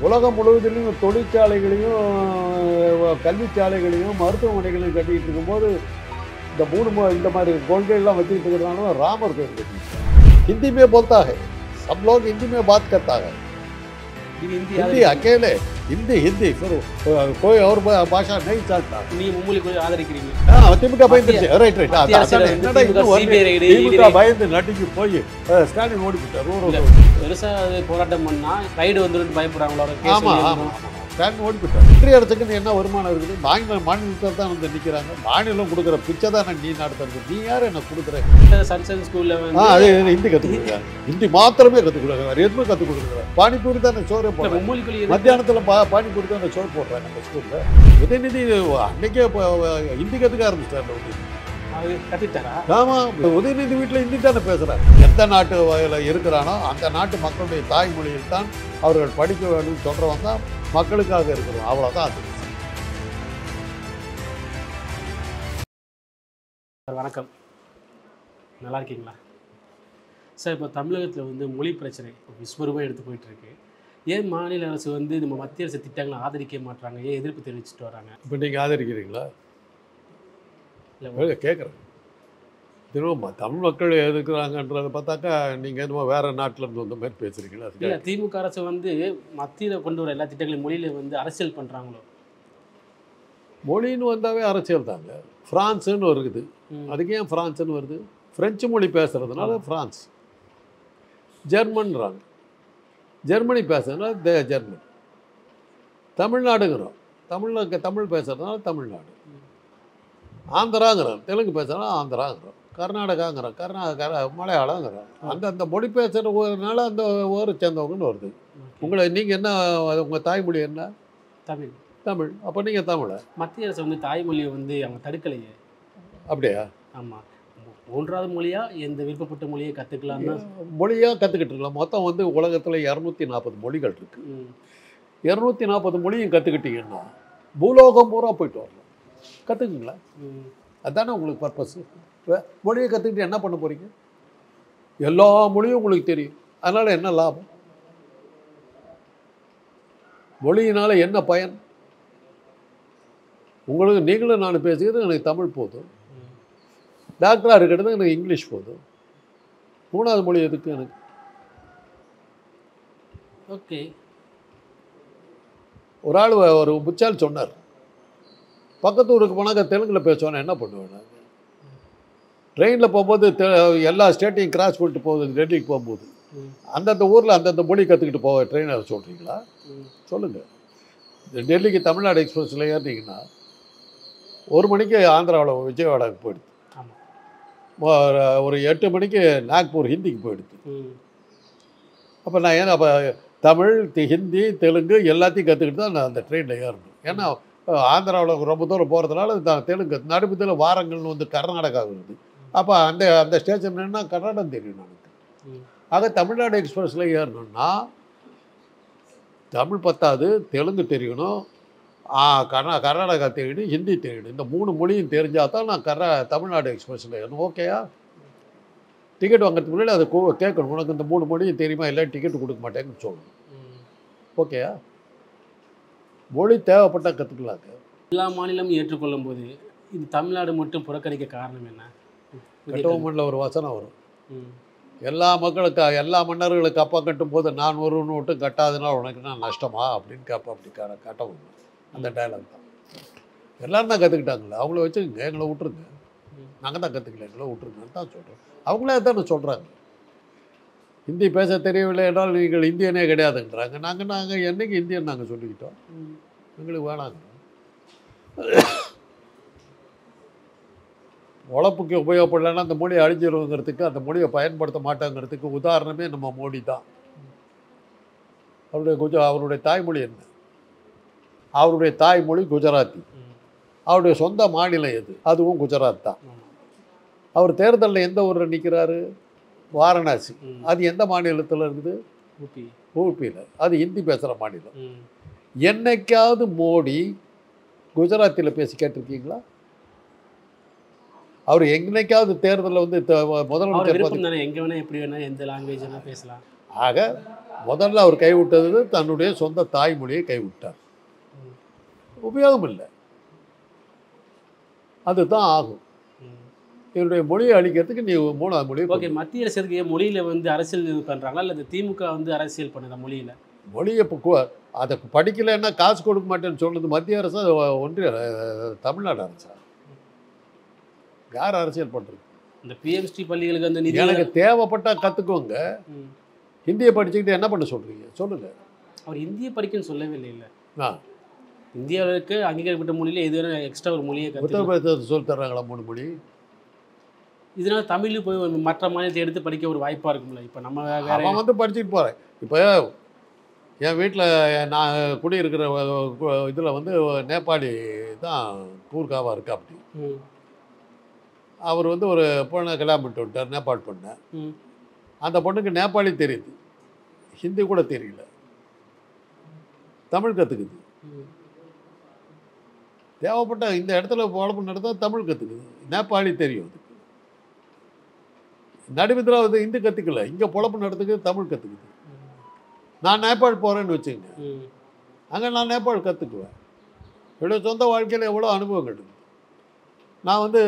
உலகம் முழுவதிலும் தொழிற்சாலைகளையும் கல்விச்சாலைகளையும் மருத்துவமனைகளையும் கட்டிக்கிட்டு இருக்கும்போது இந்த மாதிரி கொள்கைகள்லாம் वச்சுக்கிட்டு இருக்கிறதுனால रामर பேர் கட்டிட்டாங்க. हिंदी में बोलता है, सब लोग हिंदी में बात करता है. हिंदी अकेले हिंदी फिर कोई और भाषा नहीं चलता. நீ மும்மொழி கொள்கை ஆதரிக்கிறீங்க. திமுக பயந்துருச்சு. ரைட் திமுக பயந்து நட்டிக்கு போய் ஸ்டாலின் ஓடிவிட்டார். பெருசா போராட்டம் பண்ணா ரைடு வந்துட்டு பயப்படுறாங்களோ. ஆமா ஆமா ஸ்டாலின் ஓடிவிட்டார். ஒன்றிய அரசுக்கு என்ன வருமானம் இருக்குது? மாநிலத்தில் தான் வந்து நிற்கிறாங்க. மாநிலம் கொடுக்குற பிச்சை தான் நீ நடத்துறது. நீ யார் என்ன கொடுக்குற? சன்சன் ஸ்கூல்ல அது ஹிந்தி கற்றுக் கொடுக்குறாங்க. ஹிந்தி மாத்திரமே கற்றுக் கொடுக்குறாங்க. வேறு எதுவுமே கற்றுக் கொடுக்குறாங்க. பானிபூரி தான் சோறு போடுறாங்க. மத்தியானத்தில் பானிபூரி தான் சோறு போடுறாங்க அந்த ஸ்கூலில். உதயநிதி அன்னைக்கே ஹிந்தி கற்றுக்க ஆரம்பிச்சிட்டார். கற்றுட்டாரா? ஆமாம், உதயநிதி வீட்டில் ஹிந்தி தானே பேசுகிறாங்க. எந்த நாட்டு வகையில் இருக்கிறானோ அந்த நாட்டு மக்களுடைய தாய்மொழியில் தான் அவர்கள் படிக்க வேணும்னு சொல்கிறவங்க தான் மக்களுக்காக இருக்கிறோம். அவ்வளோதான் அது. வணக்கம், நல்லா இருக்கீங்களா சார்? இப்போ தமிழகத்தில் வந்து மொழி பிரச்சனை விஸ்வரூபம் எடுத்து போயிட்டுருக்கு. ஏன் மாநில அரசு வந்து நம்ம மத்திய அரசு திட்டங்களை ஆதரிக்க மாட்டாங்க? ஏன் எதிர்ப்பு தெரிவிச்சுட்டு வராங்க? இப்போ நீங்கள் ஆதரிக்கிறீங்களா? இல்லை கேட்குறேன். திரும்ப தமிழ் மக்கள் எதுக்குறாங்கன்றதை பார்த்தாக்கா நீங்கள் என்னமோ வேறு நாட்டிலேருந்து வந்த மாதிரி பேசுகிறீங்களா? இல்லை, திமுக அரசு வந்து மத்தியில் கொண்டு வர எல்லா திட்டங்களையும் மொழியில் வந்து அரசியல் பண்ணுறாங்களோ? மொழின்னு வந்தாவே அரசியல் தாங்க. ஃப்ரான்ஸுன்னு இருக்குது. அதுக்கு ஏன் ஃப்ரான்ஸுன்னு வருது? ஃப்ரெஞ்சு மொழி பேசுகிறதுனால ஃப்ரான்ஸ். ஜெர்மன்றாங்க. ஜெர்மனி பேசுறதுனால ஜெர்மன். தமிழ்நாடுங்கிறோம். தமிழ் பேசுகிறதுனால தமிழ்நாடு. ஆந்திராங்கிறோம். தெலுங்கு பேசுகிறோம் ஆந்திராங்கிறோம். கர்நாடகாங்கிறோம். மலையாளங்கிறோம். அந்த மொழி பேசுகிறதுனால அந்த ஊரை சேர்ந்தவங்கன்னு வருது. நீங்கள் என்ன, உங்கள் தாய்மொழி என்ன? தமிழ். அப்போ நீங்கள் தமிழை. மத்திய அரசு வந்து தாய்மொழியை வந்து அவங்க தடுக்கலையே. அப்படியா? ஆமாம். மூன்றாவது மொழியாக எந்த விருப்பப்பட்ட மொழியை கற்றுக்கலாம் தான். மொழியாக கற்றுக்கிட்டு இருக்கலாம். மொத்தம் வந்து உலகத்தில் 240 மொழிகள் இருக்குது. 240 மொழியும் கற்றுக்கிட்டீங்கன்னா பூலோகம் பூரா போயிட்டு வரலாம். கற்றுக்குங்களா? அதுதானே உங்களுக்கு பர்பஸ். மொழியை கற்றுக்கிட்டு என்ன பண்ண போகிறீங்க? எல்லா மொழியும் உங்களுக்கு தெரியும். அதனால் என்ன லாபம்? மொழியினால் என்ன பயன் உங்களுக்கு? நீங்களும் நான் பேசுகிறது எனக்கு தமிழ் போதும். டாக்டராக இருக்கிறது எனக்கு இங்கிலீஷ் போதும். 3வது மொழி எதுக்கு எனக்கு? ஓகே. ஒரு ஆள் ஒரு புச்சால் சொன்னார், பக்கத்து ஊருக்கு போனாக்க தெலுங்கில் பேசுவானே என்ன பண்ணுவேன்? ட்ரெயினில் போகும்போது எல்லா ஸ்டேட்டையும் கிராஸ் பண்ணிட்டு போகுது. டெல்லிக்கு போகும்போது அந்தந்த ஊரில் அந்தந்த மொழி கற்றுக்கிட்டு போக ட்ரெயினில் சொல்கிறீங்களா? சொல்லுங்கள். டெல்லிக்கு தமிழ்நாடு எக்ஸ்பிரஸில் ஏறினீங்கன்னா 1 மணிக்கு ஆந்திராவில் விஜயவாடாவுக்கு போயிடுது. ஒரு 8 மணிக்கு நாக்பூர் ஹிந்திக்கு போயிடுது. அப்போ நான் ஏன்னா அப்போ தமிழ், ஹிந்தி, தெலுங்கு எல்லாத்தையும் கற்றுக்கிட்டு தான் நான் அந்த ட்ரெயினில் ஏறணும். ஏன்னா ஆந்திராவில் ரொம்ப தூரம் போகிறதுனால நான் தெலுங்கு நடுப்பத்தில் வாரங்கள்னு வந்து கர்நாடகா வருது. அப்போ அந்த ஸ்டேஷன் என்னன்னா கன்னடம் தெரியும் எனக்கு. ஆக தமிழ்நாடு எக்ஸ்பிரஸில் ஏறணுன்னா தமிழ் பத்தாது, தெலுங்கு தெரியணும், கர்நாடகா தெரியணும், ஹிந்தி தெரியணும். இந்த 3 மொழியும் தெரிஞ்சால் தான் நான் தமிழ்நாடு எக்ஸ்பிரஸில் ஏறணும். ஓகேயா? டிக்கெட் வாங்கிறதுக்கு முன்னாடி அதை கேட்கணும், உனக்கு இந்த 3 மொழியும் தெரியுமா? இல்லை டிக்கெட்டு கொடுக்க மாட்டேன்னு சொல்லணும். ஓகேயா? மொழி தேவைப்பட்டால் கற்றுக்கலாங்க. எல்லா மாநிலமும் ஏற்றுக்கொள்ளும் போது இது தமிழ்நாடு மட்டும் புறக்கணிக்க காரணம் என்ன? கட்டபொம்மனில் ஒரு வசனம் வரும், எல்லா மக்களுக்கு எல்லா மன்னர்களுக்கு அப்பா கட்டும் போது நான் ஒருவனு மட்டும் கட்டாதனால உனக்கு நான் நஷ்டமா அப்படின்னு கேட்பா. அப்படி கட்டபொம்மன். அந்த டைலாக் தான். எல்லோரும் தான் கற்றுக்கிட்டாங்களே, அவங்கள வச்சுக்கோங்க, எங்களை விட்டுருங்க. நாங்கள் தான் கற்றுக்கல, எங்களை விட்டுருங்கன்னு தான் சொல்கிறோம். அவங்களே தானே சொல்கிறாங்க. ஹிந்தி பேச தெரியவில்லை என்றால் நீங்கள் இந்தியனே கிடையாதுன்றாங்க. நாங்கள் என்றைக்கு இந்தியன் நாங்கள் சொல்லிக்கிட்டோம்? எங்களுக்கு வேணாங்க. உழைப்புக்கு உபயோகப்படலைன்னா அந்த மொழியை அழிஞ்சிருங்கிறதுக்கு, அந்த மொழியை பயன்படுத்த மாட்டாங்கிறதுக்கு உதாரணமே நம்ம மோடி தான். அவருடைய தாய்மொழி என்ன? அவருடைய தாய்மொழி குஜராத்தி. அவருடைய சொந்த மாநிலம் எது? அதுவும் குஜராத் தான். அவர் தேர்தலில் எந்த ஊரில் நிற்கிறாரு? வாரணாசி. அது எந்த மாநிலத்தில் இருக்குது? ஊபியில். அது ஹிந்தி பேசுகிற மாநிலம். என்னைக்காவது மோடி குஜராத்தியில் பேசி கேட்டிருக்கீங்களா? அவர் என்னைக்காவது தேர்தலில் வந்து முதலமைச்சர் எங்கே வேணால் எப்படி வேணால் எந்த லாங்குவேஜ் வேணால் பேசலாம். ஆக முதல்ல அவர் கைவிட்டது தன்னுடைய சொந்த தாய்மொழியை கைவிட்டார். உபயோகம் இல்லை, அதுதான் ஆகும். என்னுடைய மொழியை அழிக்கிறதுக்கு நீ 3வது மொழி. ஓகே, மத்திய அரசு எதுக்கு மொழியில வந்து அரசியல் இது பண்ணுறாங்களா இல்லை இந்த திமுக வந்து அரசியல் பண்ணுதா மொழியில? மொழியை இப்போ அதை படிக்கலைன்னா காசு கொடுக்க மாட்டேன்னு சொல்லுது மத்திய அரசு, ஒன்றிய தமிழ்நாடு அரசா? யார் அரசியல் பண்ணுறது? இந்த பிஎம்ஸ்டி பள்ளிகளுக்கு அந்த நிதி எனக்கு தேவைப்பட்டால் கற்றுக்கோங்க. ஹிந்தியை படிச்சுக்கிட்டு என்ன பண்ண சொல்கிறீங்க சொல்லுங்கள். அவர் ஹிந்தியை படிக்கணும்னு சொல்லவே இல்லை. ஆ, இந்தியாவுக்கு அங்கீகரிக்கப்பட்ட மொழியில் எது வேணும் எக்ஸ்ட்ரா ஒரு மொழியை உத்தரப்பிரதேசத்தில் சொல்லி தர்றாங்களா 3 மொழி? இதனால தமிழ் போய் மற்ற மாநிலத்தை எடுத்து படிக்க ஒரு வாய்ப்பாக இருக்கும்ல. இப்போ நம்ம வேற அவன் வந்து படிச்சுட்டு போகிறேன். இப்போ என் வீட்டில் நான் குடியிருக்கிற இதில் வந்து நேபாளி தான் கூர்காவாக இருக்கா. அப்படி அவர் வந்து ஒரு பொண்ணை கல்யாணம் பண்ணிட்டு விட்டார், நேபாள் பொண்ணை. அந்த பொண்ணுக்கு நேபாளி தெரியுது, ஹிந்தி கூட தெரியல, தமிழ் கற்றுக்குது. தேவைப்பட்ட இந்த இடத்துல பொழப்பு நடந்தால் தமிழ் கற்றுக்குது, நேபாளி தெரியும். அதுக்கு நடுவிதில் வந்து ஹிந்தி கற்றுக்கல, இங்கே பொழப்பு நடத்துக்கு தமிழ் கற்றுக்குது. நான் நேபாள் போகிறேன்னு வச்சுங்க, அங்கே நான் நேபாள் கற்றுக்குவேன். என்னுடைய சொந்த வாழ்க்கையில் எவ்வளோ அனுபவம் இருக்குது. நான் வந்து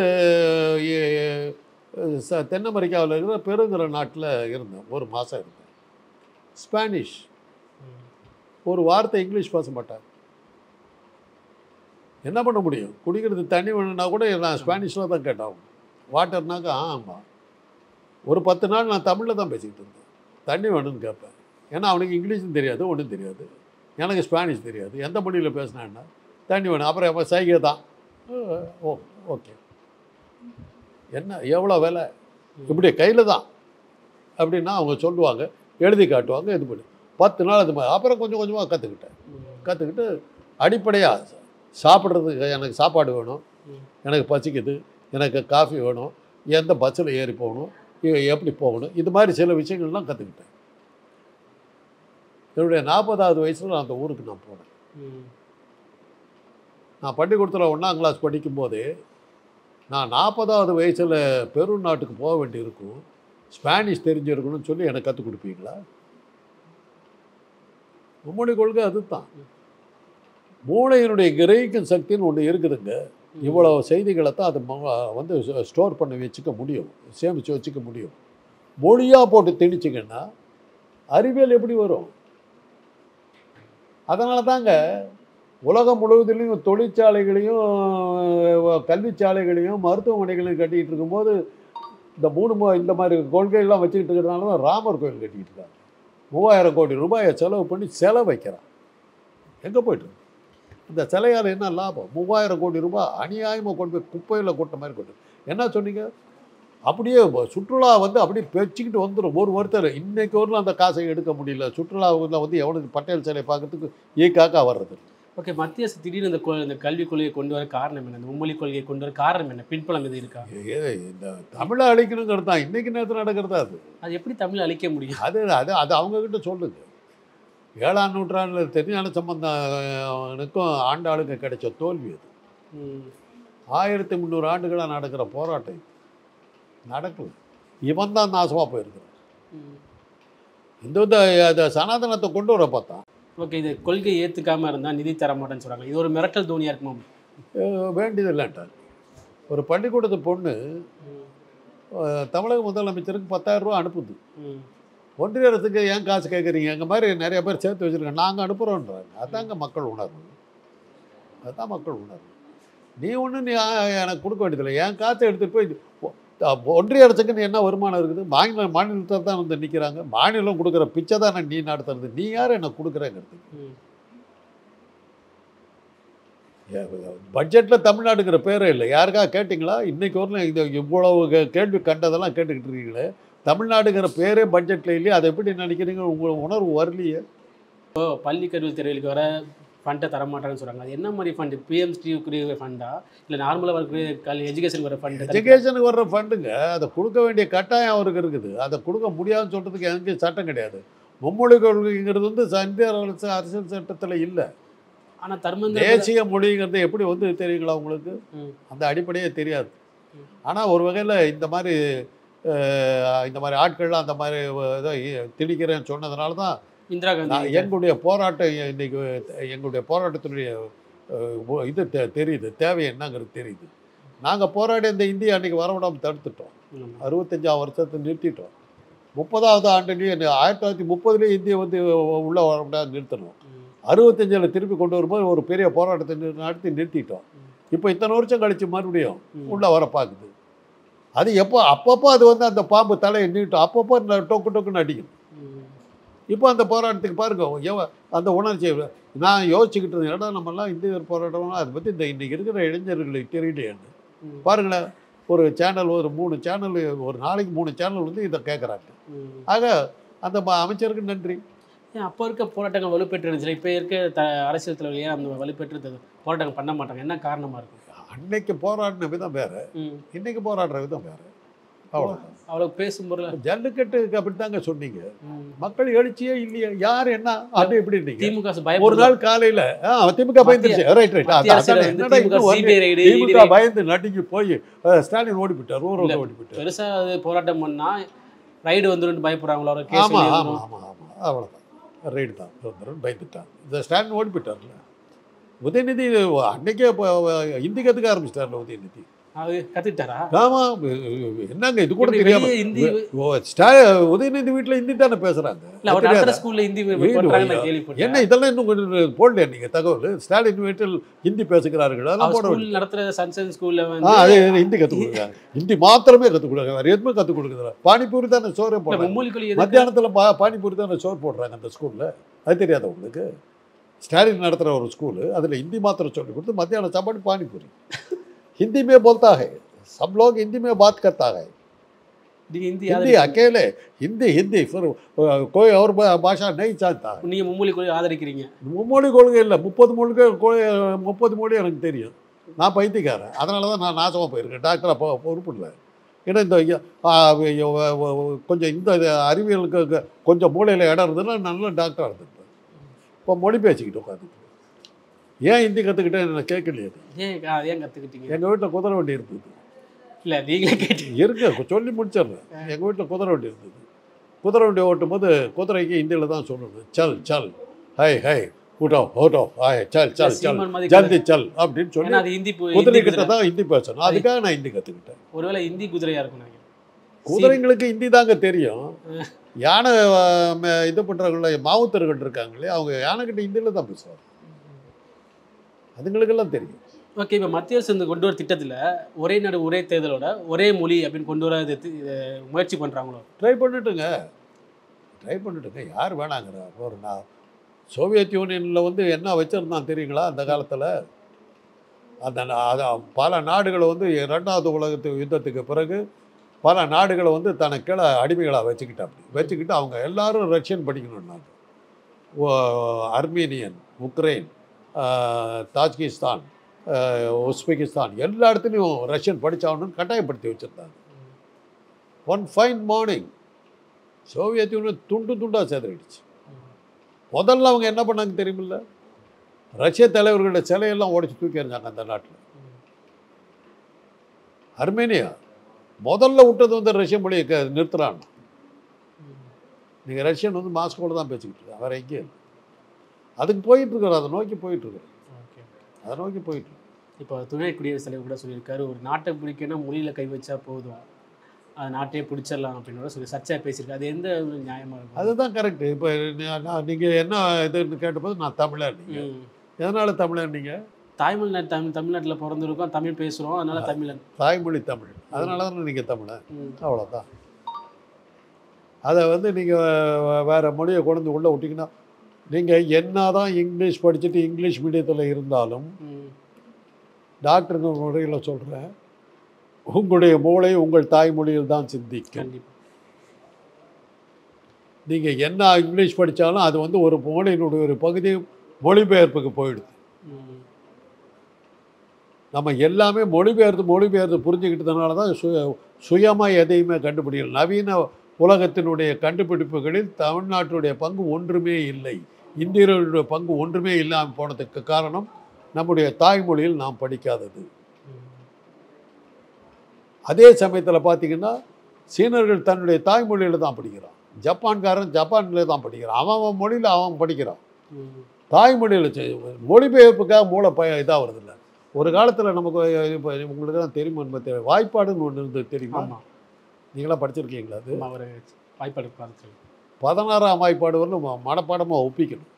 தென் அமெரிக்காவில் இருக்கிற பெருங்கிற நாட்டில் இருந்தேன், 1 மாதம் இருந்தேன். ஸ்பானிஷ், ஒரு வார்த்தை இங்கிலீஷ் பேச மாட்டாங்க. என்ன பண்ண முடியும்? குடிக்கிறது தண்ணி வேணும்னா கூட நான் ஸ்பானிஷில் தான் கேட்டாகும். வாட்டர்னாக்கா ஆமாம். ஒரு 10 நாள் நான் தமிழில் தான் பேசிக்கிட்டு இருந்தேன். தண்ணி வேணும்னு கேட்பேன். ஏன்னா அவனுக்கு இங்கிலீஷும் தெரியாது, ஒன்றும் தெரியாது. எனக்கு ஸ்பானிஷ் தெரியாது. எந்த மொழியில் பேசினேன்னா தண்ணி வேணும். அப்புறம் சைகை தான். ஓ ஓகே, என்ன எவ்வளோ வேலை, இப்படி கையில் தான் அப்படின்னா அவங்க சொல்லுவாங்க, எழுதி காட்டுவாங்க, இது பண்ணி 10 நாள் அது மாதிரி. அப்புறம் கொஞ்சம் கொஞ்சமாக கற்றுக்கிட்டு அடிப்படையாக சாப்பிட்றதுக்கு எனக்கு சாப்பாடு வேணும், எனக்கு பசிக்குது, எனக்கு காஃபி வேணும், எந்த பஸ்ஸில் ஏறி போகணும், எப்படி போகணும், இது மாதிரி சில விஷயங்கள்லாம் கற்றுக்கிட்டேன். என்னுடைய 40வது வயசில் நான் அந்த ஊருக்கு நான் போனேன். நான் பள்ளிக்கூடத்தில் 1ஆம் கிளாஸ் படிக்கும்போது நான் 40வது வயசில் பெரு நாட்டுக்கு போக வேண்டியிருக்கும், ஸ்பானிஷ் தெரிஞ்சிருக்கணும்னு சொல்லி எனக்கு கற்றுக் கொடுப்பீங்களா? மும்மொழி கொள்கை அதுதான். மூளையினுடைய கிரகிக்கும் சக்தின்னு ஒன்று இருக்குதுங்க. இவ்வளோ செய்திகளை தான் அது வந்து ஸ்டோர் பண்ணி வச்சுக்க முடியும், சேமித்து வச்சுக்க முடியும். மொழியாக போட்டு திணிச்சிங்கன்னா அறிவியல் எப்படி வரும்? அதனால தாங்க உலகம் முழுவதிலையும் தொழிற்சாலைகளையும் கல்விச்சாலைகளையும் மருத்துவமனைகளையும் கட்டிக்கிட்டு இருக்கும்போது இந்த மாதிரி கொள்கையெல்லாம் வச்சுக்கிட்டு இருக்கிறதுனால தான் ராமர் கோயில் கட்டிக்கிட்டு இருக்காங்க. 3000 கோடி ரூபாயை செலவு பண்ணி சிலை வைக்கிறான். எங்கே போய்ட்டு இந்த சிலையால் என்ன லாபம்? 3000 கோடி ரூபாய் அநியாயமாக கொண்டு போய் குப்பையில் கொட்ட மாதிரி கொண்டு. என்ன சொன்னீங்க? அப்படியே சுற்றுலா வந்து அப்படியே பெச்சிக்கிட்டு வந்துடும் ஒரு ஒருத்தர். இன்றைக்கு வரலாம் அந்த காசை எடுக்க முடியல. சுற்றுலாவில் வந்து எவனுக்கு பட்டேல் சிலை பார்க்கறதுக்கு ஈக்காக்கா வர்றது. ஓகே, மத்திய அரசு திடீர்னு இந்த கல்விக் கொள்கையை கொண்டு வர காரணம் என்ன? இந்த மும்மொழி கொள்கையை கொண்டு வர காரணம் என்ன? பின்புலம் எது இருக்கா? இந்த தமிழை அழிக்கணுங்கிறது தான் இன்றைக்கி நேரத்தில் நடக்கிறதா? அது எப்படி தமிழை அழிக்க முடியும்? அது அது அது அவங்கக்கிட்ட சொல்லுங்க. 7ஆம் நூற்றாண்டில் திருஞான சம்பந்தனுக்கும் ஆண்டாளுக்கு கிடைச்ச தோல்வி அது. 1300 ஆண்டுகளாக நடக்கிற போராட்டம் நடக்கல. இவன் தான் நாசமாக போயிருக்கிறான். இந்த சனாதனத்தை கொண்டு வர பார்த்தான். ஓகே, இது கொள்கை ஏற்றுக்காமல் இருந்தால் நிதி தர மாட்டேன்னு சொல்கிறாங்க. இது ஒரு மிரட்டல் தோனியாக இருக்குமா? வேண்டியதில்லைன்ட்டார். ஒரு பள்ளிக்கூடத்து பொண்ணு தமிழக முதலமைச்சருக்கு 10,000 ரூபா அனுப்புது. ஒன்றிய அரசுக்கு ஏன் காசு கேட்குறீங்க? எங்கள் மாதிரி நிறைய பேர் சேர்த்து வச்சுருக்கேன், நாங்கள் அனுப்புகிறோன்றாங்க. அதாங்க மக்கள் உணர்வு. அதுதான் மக்கள் உணர்வு. நீ ஒன்றும் எனக்கு கொடுக்க வேண்டியதில்லை. என் காசை எடுத்துகிட்டு போய் ஒன்றிய அரசுக்குன்னு என்ன வருமானம் இருக்குது? மாநிலத்தை தான் வந்து நிற்கிறாங்க. மாநிலம் கொடுக்குற பிச்சை தான் நீ நடத்துறது. நீ யார் என்ன கொடுக்குறேங்கிறது? பட்ஜெட்டில் தமிழ்நாடுங்கிற பேரே இல்லை. யாருக்காக கேட்டிங்களா? இன்றைக்கி வரலாம் இந்த இவ்வளவு கேள்வி கண்டதெல்லாம் கேட்டுக்கிட்டு இருக்கீங்களே. தமிழ்நாடுங்கிற பேரே பட்ஜெட்டில் இல்லையே. அதை எப்படி நினைக்கிறீங்க? உங்கள் உணர்வு வரலையே. இப்போ பள்ளி கல்வி துறைகளுக்கு வர ஃபண்டை தரமாட்டான்னு சொல்கிறாங்க. அது என்ன மாதிரி ஃபண்டு? பிஎம்ஸ்டிக்குரிய ஃபண்டா இல்லை நார்மலாக வரக்கூடிய எஜுகேஷனுக்கு வர ஃபண்டு? எஜுகேஷனுக்கு வர்ற ஃபண்டுங்க. அதை கொடுக்க வேண்டிய கட்டாயம் அவருக்கு இருக்குது. அதை கொடுக்க முடியாதுன்னு சொல்கிறதுக்கு எங்கேயும் சட்டம் கிடையாது. மும்மொழி கொள்கைங்கிறது வந்து இந்திய அரசியல் சட்டத்தில் இல்லை. ஆனால் தர்மேந்திர தேசிய மொழிங்கிறது எப்படி வந்து தெரியுங்களா உங்களுக்கு? அந்த அடிப்படையே தெரியாது. ஆனால் ஒரு வகையில் இந்த மாதிரி இந்த மாதிரி ஆட்கள்லாம் அந்த மாதிரி ஏதோ திணிக்கிறேன்னு சொன்னதுனால தான் இந்திரா காந்தி நான் எங்களுடைய போராட்டம் இன்றைக்கி எங்களுடைய போராட்டத்தினுடைய இது தெரியுது, தேவை என்னங்கிறது தெரியுது. நாங்கள் போராடி இந்த இந்தியா அன்றைக்கி வரவிடாமல் தடுத்துட்டோம். 65ஆம் வருஷத்தை நிறுத்திட்டோம். 30வது ஆண்டுலேயும் 1930 இந்தியா வந்து உள்ளே வரவிடாது நிறுத்தணும். 65 திருப்பி கொண்டு வரும்போது ஒரு பெரிய போராட்டத்தை நடத்தி நிறுத்திட்டோம். இப்போ இத்தனை வருஷம் கழித்து மறுபடியும் உள்ளே வர பார்க்குது. அது அப்பப்போ அது வந்து அந்த பாம்பு தலையை நீட்டும், அப்பப்போ டொக்கு டொக்குன்னு அடிக்கும். இப்போ அந்த போராட்டத்துக்கு பாருங்க அந்த உணர்ச்சி நான் யோசிச்சுக்கிட்டு இருந்தேன். ஏன்னா நம்மலாம் இந்திய போராட்டம்னா அதை பற்றி இன்றைக்கி இருக்கிற இளைஞர்களுக்கு தெரியலையான்னு பாருங்களேன். ஒரு சேனல், ஒரு 3 சேனல், ஒரு நாளைக்கு 3 சேனல் வந்து இதை கேட்குறாங்க. ஆக அந்த அமைச்சருக்கு நன்றி. அப்போ இருக்க போராட்டங்கள் வலுப்பெற்று இருந்துச்சு, இப்போ இருக்க அரசியல் தலைவர் ஏன் அந்த வலுப்பெற்று போராட்டங்கள் பண்ண மாட்டாங்க? என்ன காரணமாக இருக்கும்? அன்னைக்கு போராடின விதம் வேறு, இன்னைக்கு போராடுற விதம் வேறு. அவ்வளோதான். அவ்வளோ பேசும்போது ஜல்லிக்கட்டுக்கு அப்படித்தாங்க சொன்னீங்க. மக்கள் எழுச்சியே இல்லையா? யார் என்ன அது எப்படி இருந்தீங்க? திமுக ஒரு நாள் காலையில் திமுக பயந்துருச்சு. ரைட் திமுக பயந்து நடுங்கி போய் ஸ்டாலின் ஓடி போயிட்டார், ஊரில் ஓடி போயிட்டார். பெருசாக போராட்டம் பண்ணால் ரைடு வந்துடும் பயப்படுறாங்களோ? ஆமாம் ஆமாம் ஆமாம் ஆமாம், அவ்வளோதான். ரைடு தான் வந்துடும் பயந்துட்டான். இந்த ஸ்டாலின் ஓடி போயிட்டார்ல. உதயநிதி அன்னைக்கே ஹிந்தி கற்றுக்க ஆரம்பிச்சிட்டார்ல உதயநிதி. கத்துக்கிட்டாரா? ஆமாம். என்னங்க இது கூட தெரியாம உதயநிதி வீட்டில் ஹிந்தி தானே பேசுகிறாங்க. என்ன இதெல்லாம் இன்னும் போடலையா நீங்கள் தகவல்? ஸ்டாலின் வீட்டில் ஹிந்தி பேசுகிறார்கள், அதெல்லாம் போட நடத்துகிற சன்சன் ஸ்கூலில் அது ஹிந்தி கற்றுக் கொடுக்குறாங்க. ஹிந்தி மாத்திரமே கற்றுக் கொடுக்குறாங்க, வேறு எதுவுமே கற்றுக் கொடுக்குறா. பானிபூரி தானே சோறே போடுறாங்க. மத்தியானத்தில் பானிபூரி தானே சோறு போடுறாங்க அந்த ஸ்கூலில். அது தெரியாத உங்களுக்கு? ஸ்டாலின் நடத்துகிற ஒரு ஸ்கூலு, அதில் ஹிந்தி மாத்திரம் சொல்லி கொடுத்து மத்தியான சாப்பாடு பானிபூரி. हिंदी में बोलता है, सब लोग हिंदी में बात करता है. हिंदी अकेले हिंदी हिंदी फिर कोई और भाषा नहीं चाहता है. நீங்கள் மும்மொழி கொள்கை ஆதரிக்கிறீங்க? மும்மொழி கொள்கை இல்லை, 30 மொழி எனக்கு தெரியும். நான் பைத்தியக்காரன், அதனால தான் நான் நாசமாக போயிருக்கேன். டாக்டராக பொறுப்பு இல்லை. ஏன்னா இந்த கொஞ்சம் இந்த அறிவியலுக்கு கொஞ்சம் மூளையில் இடம் இருந்ததுன்னா நல்ல டாக்டராக இருந்திருப்பேன். இப்போ மொழி பேசிக்கிட்டு உட்காந்து ஏன் ஹிந்தி கற்றுக்கிட்டேன் நான் கேட்கலையே. ஏன் கற்றுக்கிட்டீங்க? எங்கள் வீட்டில் குதிரை வண்டி இருந்தது. இல்லை நீங்களே கேட்டீங்க? இருக்கு, சொல்லி முடிச்சிடுறேன். எங்கள் வீட்டில் குதிரை வண்டி இருந்தது. குதிரை வண்டி ஓட்டும் போது குதிரைக்கு ஹிந்தியில் தான் சொல்லுது. சல் சல் ஹை ஹை ஊட்டோ ஓட்டோ ஹாய் சல் சல் சல் ஜல்தி சல் அப்படின்னு சொல்லி குதிரை கிட்ட தான் ஹிந்தி பேசணும். அதுக்காக நான் ஹிந்தி கற்றுக்கிட்டேன். ஒருவேளை ஹிந்தி குதிரையாக இருக்கும். குதிரைங்களுக்கு ஹிந்தி தாங்க தெரியும். யானை இது பண்ணுறவங்கள மாவுத்தர்கள் இருக்காங்களே, அவங்க யானைக்கிட்ட ஹிந்தியில் தான் பேசுவாங்க. அதுங்களுக்கெல்லாம் தெரியும். ஓகே, இப்போ மத்திய அரசு கொண்டு வர திட்டத்தில் ஒரே நாடு ஒரே தேர்தலோட ஒரே மொழி அப்படின்னு கொண்டு வர முயற்சி பண்ணுறாங்களோ? ட்ரை பண்ணிட்டுங்க. யார் வேணாங்கிற? ஒரு சோவியத் யூனியனில் வந்து என்ன வச்சுருந்தான் தெரியுங்களா அந்த காலத்தில்? அந்த பல நாடுகளை வந்து 2வது உலக யுத்தத்துக்கு பிறகு பல நாடுகளை வந்து தனக்கு கீழே அடிமைகளாக வச்சுக்கிட்டு அவங்க எல்லாரும் Russian படிக்கணுன்னாங்க. Armenian, Ukraine, Tajikistan, Uzbekistan எல்லா இடத்துலையும் ரஷ்யன் படித்தாகணும்னு கட்டாயப்படுத்தி வச்சுருந்தாங்க. One fine morning Soviet union துண்டாக சேதறிடுச்சு. முதல்ல அவங்க என்ன பண்ணாங்க தெரியுமில்ல? ரஷ்ய தலைவர்களோட சிலையெல்லாம் உடைச்சி தூக்கி எறிஞ்சாங்க அந்த நாட்டில். அர்மேனியா முதல்ல விட்டது வந்து ரஷ்ய மொழியை நிறுத்துறாங்க. நீங்கள் ரஷ்யன் வந்து மாஸ்கோவில் தான் பேசிக்கிட்டு இருக்காங்க, வேறு எங்கேயும் இல்லை. அதுக்கு போயிட்டுருக்குறோம், அதை நோக்கி போயிட்டுருக்குறோம். அதை நோக்கி போயிட்டுருக்கு. இப்போ துணை குடியரசுத் தலைவர் கூட சொல்லியிருக்காரு, ஒரு நாட்டை பிடிக்கணும் மொழியில் கை வச்சா போதும், அது நாட்டையே பிடிச்சிடலாம் அப்படின்னு சொல்லி சர்ச்சையாக பேசியிருக்காரு. அது எந்த நியாயமாக இருக்கும்? அதுதான் கரெக்டு. இப்போ நீங்கள் என்ன இதுன்னு கேட்டபோது நான் தமிழர், நீங்கள் எதனால் தமிழர்? நீங்கள் தமிழ்நாட்டில் பிறந்திருக்கோம், தமிழ் பேசுகிறோம், அதனால தமிழன், தாய்மொழி தமிழ், அதனால தான் நீங்கள் தமிழன், அவ்வளோதான். அதை வந்து நீங்கள் வேறு மொழியை கொண்டு உள்ளே விட்டிங்கன்னா, நீங்கள் என்ன தான் இங்கிலீஷ் படிச்சுட்டு இங்கிலீஷ் மீடியத்தில் இருந்தாலும், டாக்டருங்க முறையில் சொல்கிறேன், உங்களுடைய மூளை உங்கள் தாய்மொழியில் தான் சிந்திக்கும். நீங்கள் என்ன இங்கிலீஷ் படித்தாலும் அது வந்து ஒரு மூளையினுடைய ஒரு பகுதி மொழிபெயர்ப்புக்கு போயிடுது. நம்ம எல்லாமே மொழிபெயர்த்து புரிஞ்சுக்கிட்டதுனால தான் சுயமாக எதையுமே கண்டுபிடிக்கல. நவீன உலகத்தினுடைய கண்டுபிடிப்புகளில் தமிழ்நாட்டுடைய பங்கு ஒன்றுமே இல்லை, இந்தியர்களுடைய பங்கு ஒன்றுமே இல்லாமல் போனதுக்கு காரணம் நம்முடைய தாய்மொழியில் நாம் படிக்காதது. அதே சமயத்தில் பார்த்திங்கன்னா சீனர்கள் தன்னுடைய தாய்மொழியில் தான் படிக்கிறான். ஜப்பான்காரன் ஜப்பானில் தான் படிக்கிறான். அவன் மொழியில் அவன் படிக்கிறான். தாய்மொழியில் மொழிபெயர்ப்புக்காக மூளை இதாக வருதில்ல. ஒரு காலத்தில் நமக்கு இப்போ உங்களுக்கு தான் தெரியுமா என்பது வாய்ப்பாடுன்னு ஒன்று இருந்தது தெரியுமா? நீங்களாம் படிச்சிருக்கீங்களா? அது ஒரு வாய்ப்பாடு பார்த்து 16ஆம் வாய்ப்பாடு வரலும் மனப்பாடமாக ஒப்பிக்கணும்.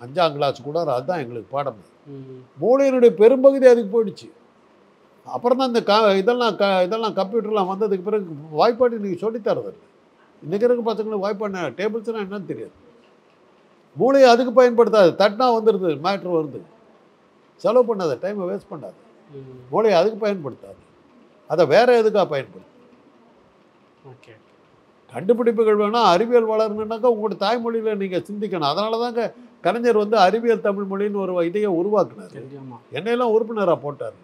5ஆம் கிளாஸ் கூட அதுதான் எங்களுக்கு பாடம். மூளையினுடைய பெரும்பகுதி அதுக்கு போயிடுச்சு. அப்புறம் தான் இந்த இதெல்லாம் கம்ப்யூட்டர்லாம் வந்ததுக்கு பிறகு வாய்ப்பாடு நீங்கள் சொல்லித்தரதில்லை. இன்றைக்கி இருக்க பசங்களுக்கு வாய்ப்பாடு டேபிள்ஸ்னால் என்னன்னு தெரியாது. மூளையை அதுக்கு பயன்படுத்தாது. தட்டினா வந்துடுது, மேட்ரு வருது. செலவு பண்ணாத, டைமை வேஸ்ட் பண்ணாது. மூளையை அதுக்கு பயன்படுத்தாது. அதை வேறு எதுக்காக பயன்படுத்து. ஓகே, கண்டுபிடிப்புகள் வேணால் அறிவியல் வளரணுன்னாக்கா உங்களோட தாய்மொழியில் நீங்கள் சிந்திக்கணும். அதனால தாங்க கலைஞர் வந்து அறிவியல் தமிழ் மொழின்னு ஒரு இதையை உருவாக்குனார். என்னையெல்லாம் உறுப்பினராக போட்டார்.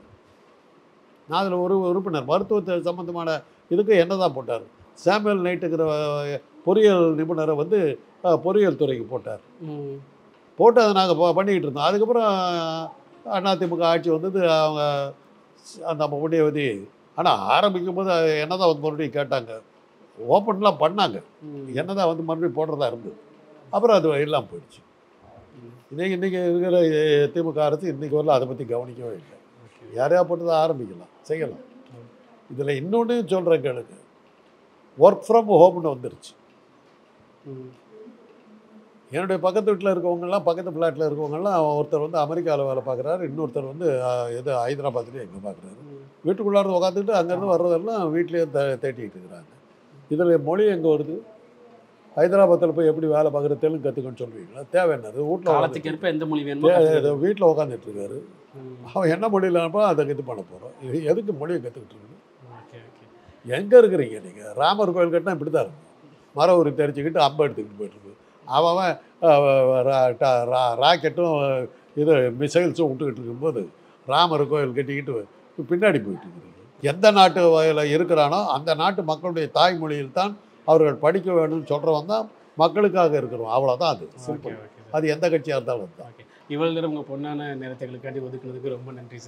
நான் அதில் ஒரு உறுப்பினர். மருத்துவத்தை சம்மந்தமான இதுக்கு என்ன தான் போட்டார். சாமுவேல் நைட்டுங்கிற பொறியியல் நிபுணரை வந்து பொறியியல் துறைக்கு போட்டார். போட்டு அதை நாங்கள் பண்ணிக்கிட்டு இருந்தோம். அதுக்கப்புறம் அதிமுக ஆட்சி வந்தது. அவங்க அந்த முடியவதி ஆனால் ஆரம்பிக்கும் போது என்ன தான் வந்து மறுபடியும் கேட்டாங்க. ஓப்பன்லாம் பண்ணாங்க. என்ன தான் வந்து மறுபடியும் போடுறதா இருந்தது. அப்புறம் அது எல்லாம் போயிடுச்சு. இன்றைக்கி இருக்கிற திமுக அரசு இன்றைக்கி வரல அதை பற்றி கவனிக்கவே இல்லை. யாரையா போட்டு தான் ஆரம்பிக்கலாம், செய்யலாம். இதில் இன்னொன்று சொல்கிறேன் கேளுங்க. ஒர்க் ஃப்ரம் ஹோம்னு வந்துருச்சு. என்னுடைய பக்கத்து வீட்டில் இருக்கவங்கெல்லாம், பக்கத்து ஃப்ளாட்டில் இருக்கவங்கெல்லாம் ஒருத்தர் வந்து அமெரிக்காவில் வேலை பார்க்குறாரு, இன்னொருத்தர் வந்து ஹைதராபாத்லேயே எங்கே பார்க்குறாரு. வீட்டுக்குள்ளார உட்காந்துக்கிட்டு அங்கேருந்து வர்றதெல்லாம் வீட்லேயே தேட்டிக்கிட்டு இருக்கிறாங்க. இதில் மொழி எங்கே வருது? ஹைதராபாத்தில் போய் எப்படி வேலை பார்க்குறது தெலுங்கு கற்றுக்கணும்னு சொல்லுவீங்களா? தேவை என்னது? வீட்டில் எந்த மொழி வேணுமோ வீட்டில் உட்காந்துட்டு இருக்காரு. அவன் என்ன மொழியில் அனுப்பா அதை இது பண்ண போகிறோம். எதுக்கு மொழியை கற்றுக்கிட்டு இருக்கு? எங்கே இருக்கிறீங்க நீங்கள்? ராமர் கோயில் கட்டினா இப்படி தான் இருக்கும். மரம் ஒரு தெரிஞ்சுக்கிட்டு அம்பை எடுத்துக்கிட்டு போயிட்டுருக்கு. அவன் ராக்கெட்டும் இது மிசைல்ஸும் விட்டுக்கிட்டு இருக்கும்போது ராமர் கோயில் கட்டிக்கிட்டு பின்னாடி போயிட்டு இருக்குது. எந்த நாட்டு வகையில் இருக்கிறானோ அந்த நாட்டு மக்களுடைய தாய்மொழியில் தான் அவர்கள் படிக்க வேணும்னு சொல்கிறவன் தான் மக்களுக்காக இருக்கிறோம். அவ்வளோதான். அது சிம்பிள். அது எந்த கட்சியாக இருந்தாலும் தான். இவ்வளோ நேரம் உங்கள் பொண்ணான நேரத்தை எங்களுக்காண்டி ஒதுக்குனதுக்கு ரொம்ப நன்றி சார்.